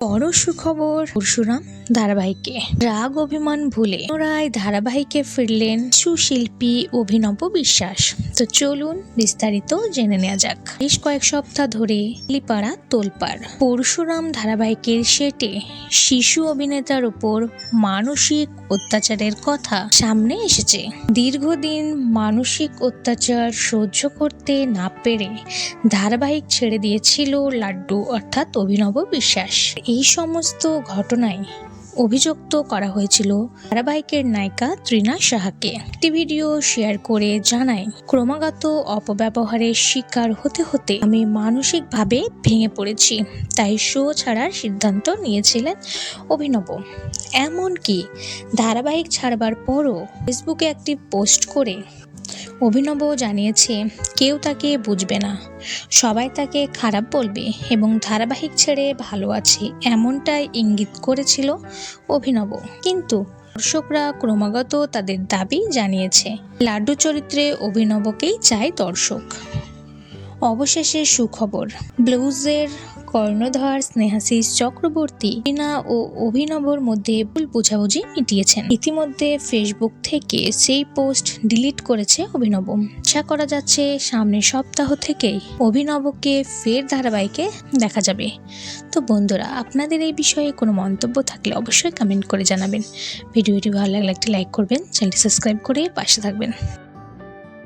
বড় সুখবর পরশুরাম ধারাবাহিকে রাগ অভিমান ভুলে পুনরায় ধারাবাহিকে ফিরলেন সুশিল্পী অভিনব বিশ্বাস। তো চলুন বিস্তারিত জেনে নেওয়া যাক। বেশ কয়েক সপ্তাহ ধরে লিপাড়া তোলপাড় পরশুরাম ধারাবাহিকের সেটে শিশু অভিনেতার উপর মানসিক অত্যাচারের কথা সামনে এসেছে। দীর্ঘদিন মানসিক অত্যাচার সহ্য করতে না পেরে ধারাবাহিক ছেড়ে দিয়েছিল লাড্ডু অর্থাৎ অভিনব বিশ্বাস। এই সমস্ত ঘটনায় অভিযুক্ত করা হয়েছিল ধারাবাহিকের নায়িকা তৃণা সাহাকে। একটি ভিডিও শেয়ার করে জানায়, ক্রমাগত অপব্যবহারের শিকার হতে হতে আমি মানসিকভাবে ভেঙে পড়েছি, তাই শো ছাড়ার সিদ্ধান্ত নিয়েছিলেন অভিনব। এমনকি ধারাবাহিক ছাড়বার পরও ফেসবুকে একটি পোস্ট করে অভিনব জানিয়েছে কেউ তাকে বুঝবে না, সবাই তাকে খারাপ বলবে এবং ধারাবাহিক ছেড়ে ভালো আছে এমনটাই ইঙ্গিত করেছিল অভিনব। কিন্তু দর্শকরা ক্রমাগত তাদের দাবি জানিয়েছে লাড্ডু চরিত্রে অভিনবকেই চায় দর্শক। অবশেষে সুখবর, ব্লুজের কর্ণধার স্নেহাশিস চক্রবর্তী তৃণা ও অভিনবর মধ্যে ভুল বোঝাবুঝি মিটিয়েছেন। ইতিমধ্যে ফেসবুক থেকে সেই পোস্ট ডিলিট করেছে অভিনব। আশা করা যাচ্ছে সামনের সপ্তাহ থেকেই অভিনবকে ফের ধারাবাহিকে দেখা যাবে। তো বন্ধুরা, আপনাদের এই বিষয়ে কোনো মন্তব্য থাকলে অবশ্যই কমেন্ট করে জানাবেন। ভিডিওটি ভালো লাগলে একটি লাইক করবেন, চ্যানেলটি সাবস্ক্রাইব করে পাশে থাকবেন।